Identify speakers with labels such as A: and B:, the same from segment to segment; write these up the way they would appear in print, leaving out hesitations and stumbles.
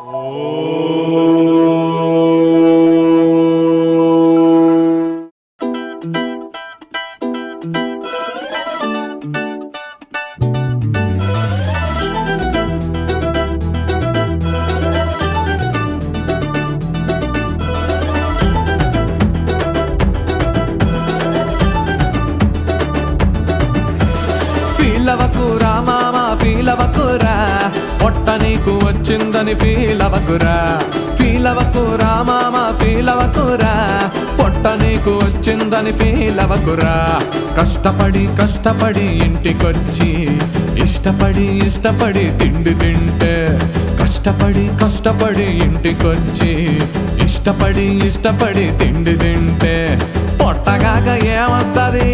A: ఫీలవకురా మామా ఫీలవకురా పొట్ట నీకు వచ్చిందని ఫీలవకురా ఫీలవకురా మామా ఫీలవకురా పొట్ట నీకు వచ్చిందని ఫీలవకురా కష్టపడి కష్టపడి ఇంటికొచ్చి ఇష్టపడి ఇష్టపడి తిండి తింటే కష్టపడి కష్టపడి ఇంటికొచ్చి ఇష్టపడి ఇష్టపడి తిండి తింటే పొట్టగాక ఏమొస్తుంది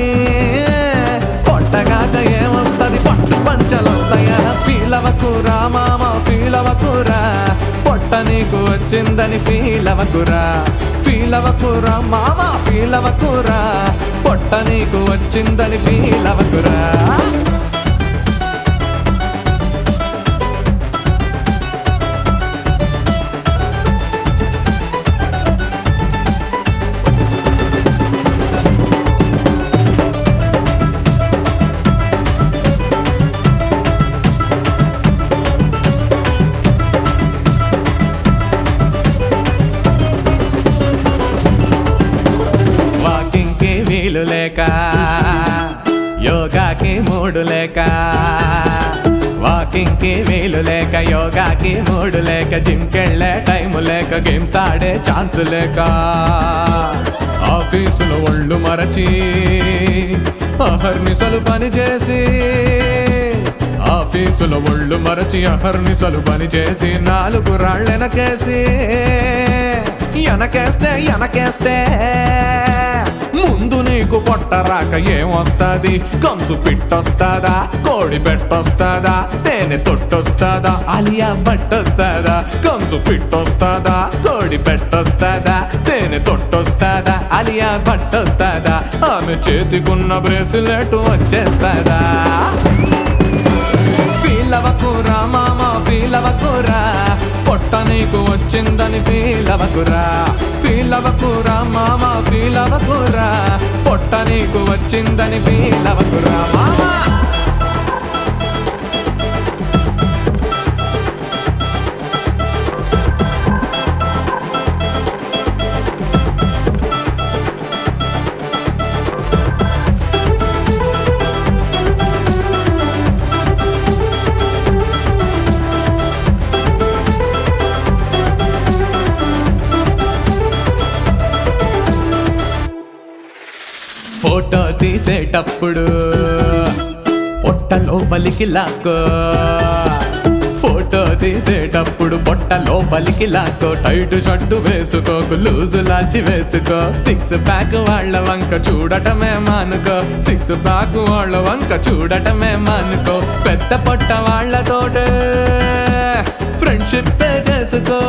A: పొట్టగాక ఏమొస్తుంది పట్టు పంచలొస్తాయా ఫీలవకురా మామా ఫీలవకురా పొట్ట నీకు వచ్చిందని ఫీలవకురా ఫీలవకురా మామా ఫీలవకురా పొట్ట నీకు వచ్చిందని ఫీలవకురా లేక యోగాకి మూడు లేక వాకింగ్కి వీలు లేక యోగాకి మూడు లేక జిమ్కెళ్ళే టైము లేక గేమ్స్ ఆడే ఛాన్స్ లేక ఆఫీసులో ఒళ్ళు మరచి అహర్నిశలు పని చేసి ఆఫీసులో ఒళ్ళు మరచి అహర్నిశలు పని చేసి 4 రాళ్ళెనకేసి ఎనకేస్తే ముందు నీకు పొట్టరాక ఏమొస్తుంది కంసు పిట్టొస్తుందా కోడి పెట్టొస్తుందా తేనె తొట్టొస్తుందా అలియా బట్టొస్తుందా కంసు పిట్టొస్తుందా కోడి పెట్టొస్తుందా తేనె తొట్టొస్తుందా అలియా బట్టొస్తుందా ఆమె చేతికున్న బ్రేస్లెట్ వచ్చేస్తుందా ఫీలవకురా మామా ఫీలవకురా పొట్ట నీకు వచ్చిందని ఫీలవకురా ఫీలవకురా మామా ఫీలవకురా పొట్ట నీకు వచ్చిందని ఫీలవకురా మామా ఫోటో తీసేటప్పుడు పొట్ట లోపలికి లాక్కో ఫోటో తీసేటప్పుడు పొట్ట లోపలికి లాక్కో టైట్ షర్టు వేసుకోకు లూజు లాచి వేసుకో 6 ప్యాక్ వాళ్ళ వంక చూడటమే మానుకో 6 ప్యాక్ వాళ్ళ వంక చూడటమే మానుకో పెద్ద పొట్ట వాళ్ళతోటే ఫ్రెండ్షిప్ చేసుకో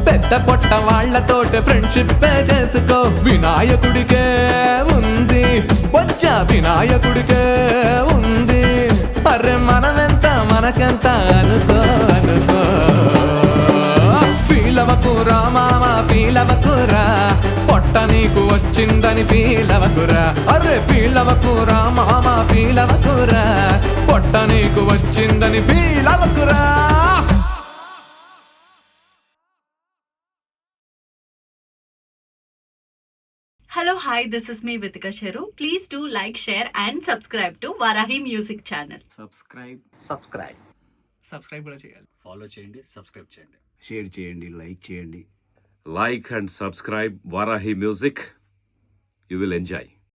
A: పెద్ద పొట్ట వాళ్ళతోటి ఫ్రెండ్షిప్ చేసుకో వినాయకుడికే ఉంది వచ్చా వినాయకుడికే ఉంది అరే మనమెంత మనకెంత అనుకో అనుకో ఫీలవకురా మామా ఫీలవకురా పొట్ట నీకు వచ్చిందని ఫీలవకురా అరే ఫీలవకురా మామా ఫీలవకురా పొట్ట నీకు వచ్చిందని ఫీలవకురా
B: Hello, hi, this is me Vitika Sheru. Please do like, share and subscribe to Varahi Music Channel.
C: Subscribe కూడా చేయాలి. ఫాలో చేయండి, సబ్స్క్రైబ్ చేయండి,
D: షేర్ చేయండి, లైక్ చేయండి.
E: Like and subscribe Varahi Music. You will enjoy.